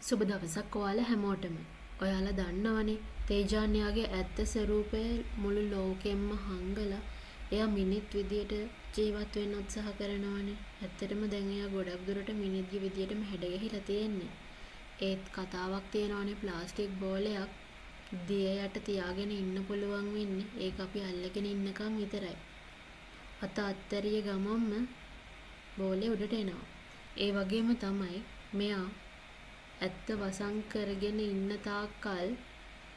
සුබ දවසක් ඔයාලා හැමෝටම. ඔයාලා දන්නවනේ තේජාන් යාගේ ඇත්ත ස්වරූපය මුළු ලෝකෙම්ම හංගලා එයා මිනිත් විදියට ජීවත් වෙන්න උත්සාහ කරනවනේ. ඇත්තටම දැන් එයා ගොඩක් දුරට මිනිත්ගේ විදියටම හැඩගැහිලා තියෙන්නේ. ඒත් කතාවක් තියෙනවනේ ප්ලාස්ටික් බෝලයක් දිය යට තියාගෙන ඉන්න පුළුවන් වෙන්නේ ඒක අපි අල්ලගෙන ඉන්නකම් විතරයි. අත අත්තරිය ගමම්ම බෝලේ උඩට එනවා. ඒ වගේම තමයි මෙයා ඇත්ත වසන් කරගෙන ඉන්න තාක්කල්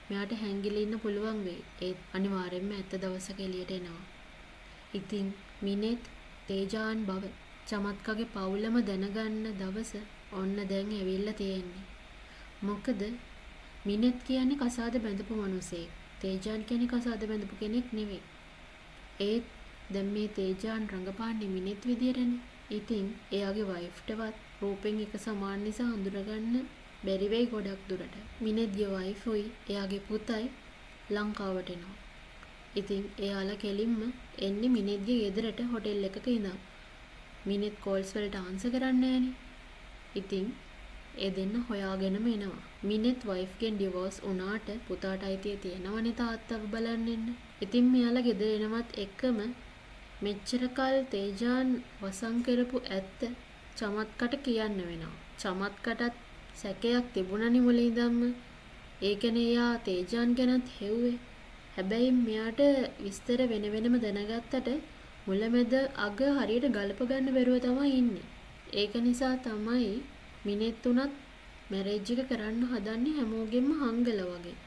මෙයාට හැංගිලා ඉන්න පුළුවන් වෙයි. ඒත් අනිවාර්යෙන්ම ඇත්ත දවසක එළියට එනවා. ඉතින් මිනෙත් තේජාන් බව චමත්කගේ පවුලම දැනගන්න දවස ඔන්න දැන් ඇවිල්ලා තියෙන්නේ. මොකද මිනෙත් කියන්නේ කසාද බැඳපු මිනිසෙක්. තේජාන් කියන්නේ කසාද බැඳපු කෙනෙක් නෙවෙයි. ඒත් දැන් මේ තේජාන් රඟපාන්නේ මිනෙත් විදියටනේ. ඉතින් එයාගේ වයිෆ්ටවත් රූපෙන් එක සමාන නිසා හඳුනගන්න බැරි වෙයි ගොඩක් දුරට. මිනෙත්ගේ වයිෆුයි එයාගේ පුතයි ලංකාවට එනවා. ඉතින් එයාලා කෙලින්ම එන්නේ මිනෙත්ගේ ගෙදරට හොටෙල් එකක ඉඳන්. මිනෙත් කෝල්ස් වලට ආන්සර් කරන්නේ නැහනේ. ඉතින් ඒ දෙන්න හොයාගෙනම එනවා. මිනෙත් වයිෆ්ගෙන් ඩිවෝස් වුණාට පුතාට අයිතිය තියෙනවනේ තාත්තව බලන්න එන්න. ඉතින් මෙයාලා ගෙදර එනවත් එක්කම මෙච්චර කල් තේජාන් වසන් කරපු ඇත්ත චමත්කට කියන්න වෙනවා. චමත්කටත් සැකයක් තිබුණනේ මුලින් ඉඳන්ම. ඒකනේ එයා තේජාන් ගැනත් හෙව්වේ. හැබැයි මෙයාට විස්තර වෙන වෙනම දැනගත්තට මුලමෙද අග හරියට ගලප ගන්න බැරුව තමයි ඉන්නේ. ඒක නිසා තමයි මිනෙත් උනත් මැරේජ් එක කරන්න හදන්නේ හැමෝගෙම හංගල වගේ.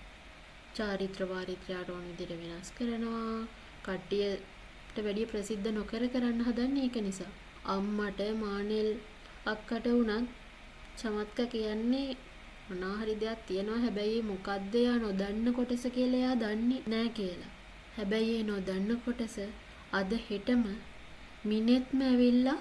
චාරිත්‍ර වාරිත්‍රාට ඕන විදිහට වෙනස් කරනවා. කට්ටියට වැඩි ප්‍රසිද්ධ නොකර කරන්න හදන්නේ ඒක නිසා. අම්මට මානෙල් අක්කට උනත් චමත්ක කියන්නේ මොනවා හරි දෙයක් තියෙනවා. හැබැයි මොකද්ද යා නොදන්න කොටස කියලා එයා දන්නේ නැහැ කියලා. හැබැයි ඒ නොදන්න කොටස අද හෙටම මිනෙත්ම ඇවිල්ලා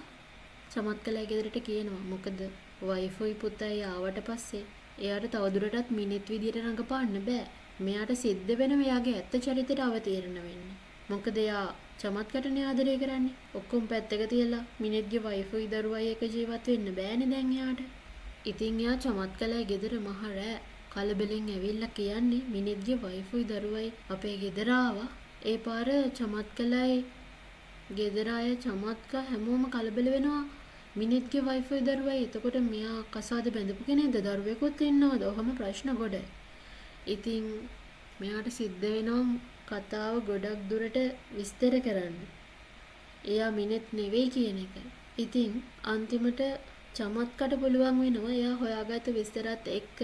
චමත්කලා ගෙදරට කියනවා. මොකද වයිෆුයි පුතයි ආවට පස්සේ එයාට තවදුරටත් මිනෙත් විදියට රඟපාන්න බෑ. මෙයාට සිද්ධ වෙන මෙයාගේ ඇත්ත චරිතයට අවතීර්ණ වෙන්න. මොකද එයා චමත්කටනේ ආදරය කරන්නේ. ඔක්කොම පැත්තක තියලා මිනෙත්ගේ වයිෆුයි දරුවයි එක ජීවත් වෙන්න බෑනේ දැන් එයාට. ඉතින් එයා චමත්කලා ගෙදර මහ රෑ කලබලෙන් ඇවිල්ලා කියන්නේ මිනෙත්ගේ වයිෆුයි දරුවයි අපේ ගෙදර ආවා. ඒ පාර චමත්කලායි ගෙදර අය චමත්ක හැමෝම කලබල වෙනවා. මිනෙත්ගේ වයිෆුයි දරුවයි එතකොට මෙයා කසාද බැඳපු කෙනෙක්ද දරුවෙකුත් ඉන්නවද? ඔහම ප්‍රශ්න ගොඩ. ඉතින් මෙයාට සිද්ධ වෙනවා කතාව ගොඩක් දුරට විස්තර කරන්න. එයා මිනෙත් නෙවෙයි කියන එක. ඉතින් අන්තිමට චමත්කට පුළුවන් වෙනවා එයා හොයාගත්ත විස්තරات එක්ක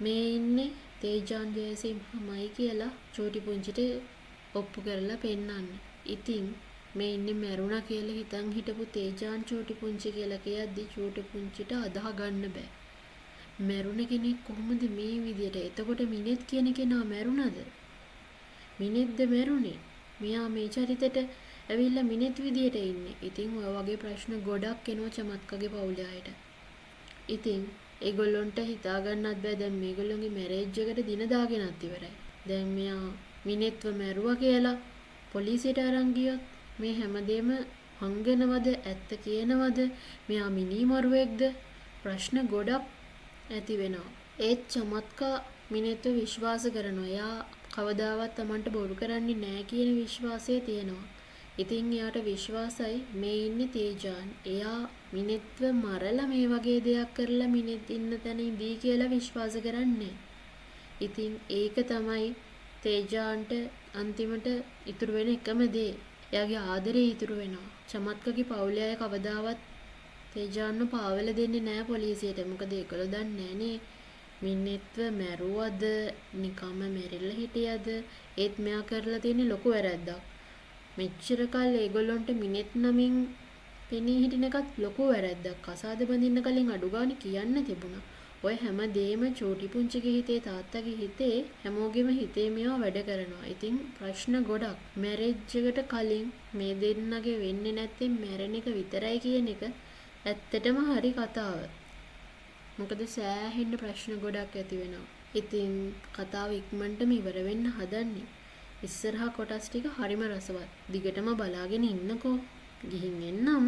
මේ ඉන්නේ තේජාන් ජයසිංහමයි කියලා චූටි පුංචිට ඔප්පු කරලා පෙන්නන්න. ඉතින් මේ ඉන්නේ මැරුණා කියලා හිතන් හිටපු තේජාන් චූටි පුංචි කියලා කියද්දි චූටි පුංචිට අදාහ ගන්න බෑ. මැරුණ කෙනෙක් කොහොමද මේ විදියට? එතකොට මිනෙත් කියන කෙනා මැරුණද? මිනෙත්ද මැරුණේ? මෙයා මේ චරිතෙට ඇවිල්ලා මිනෙත් විදියට ඉන්නේ. ඉතින් ඔය වගේ ප්‍රශ්න ගොඩක් එනවා චමත්කගේ පවුලේ අයට. ඉතින් ඒගොල්ලොන්ට හිතා ගන්නත් බෑ දැන් මේගොල්ලොන්ගේ මැරේජ් එකට දින දාගෙනත් ඉවරයි. දැන් මෙයා මිනෙත්ව මැරුවා කියලා පොලිසියට අරන් ගියොත් මේ හැමදේම හංගනවද ඇත්ත කියනවද මෙයා මිනිමරුවෙක්ද ප්‍රශ්න ගොඩක් ඇති වෙනවා. ඒත් චමත්කා මිනෙත්ව විශ්වාස කරනවා. එයා කවදාවත් Tamanට බොරු කරන්නේ නැහැ කියන විශ්වාසය තියෙනවා. ඉතින් එයාට විශ්වාසයි මේ ඉන්නේ තේජාන්. එයා මිනෙත්ව මරලා මේ වගේ දෙයක් කරලා මිනෙත් ඉන්න තැන ඉඳී කියලා විශ්වාස කරන්නේ. ඉතින් ඒක තමයි තේජාන්ට අන්තිමට ඉතුරු වෙන එකම දේ. එයාගේ ආදරේ ඉතුරු වෙනවා. චමත්කගේ පවුලේ අය කවදාවත් තේජාන්ව පාවල දෙන්නේ නැහැ පොලිසියට. මොකද ඒගොල්ලෝ දන්නේ නැහනේ මිනෙත්ව මැරුවද නිකම්ම මැරිලා හිටියද. ඒත් මෙයා කරලා තියෙන්නේ ලොකු වැරැද්දක්. මෙච්චර කල් ඒගොල්ලොන්ට මිනෙත් නමින් පෙනී හිටින එකත් ලොකු වැරැද්දක්. කසාද බඳින්න කලින් අඩු ගානේ කියන්න තිබුණා. ඔය හැම දෙෙම චූටි පුංචිගේ හිතේ තාත්තගේ හිතේ හැමෝගෙම හිතේ මේවා වැඩ කරනවා. ඉතින් ප්‍රශ්න ගොඩක්. මැරේජ් එකට කලින් මේ දෙන්නගේ වෙන්නේ නැත්තේ මැරෙන එක විතරයි කියන එක ඇත්තටම හරි කතාව. මොකද සෑහෙන්න ප්‍රශ්න ගොඩක් ඇති වෙනවා. ඉතින් කතාව ඉක්මනටම ඉවර වෙන්න හදන්නේ. ඉස්සරහා කොටස් ටික හරිම රසවත්. දිගටම බලාගෙන ඉන්නකෝ. ගිහින් එන්නම්.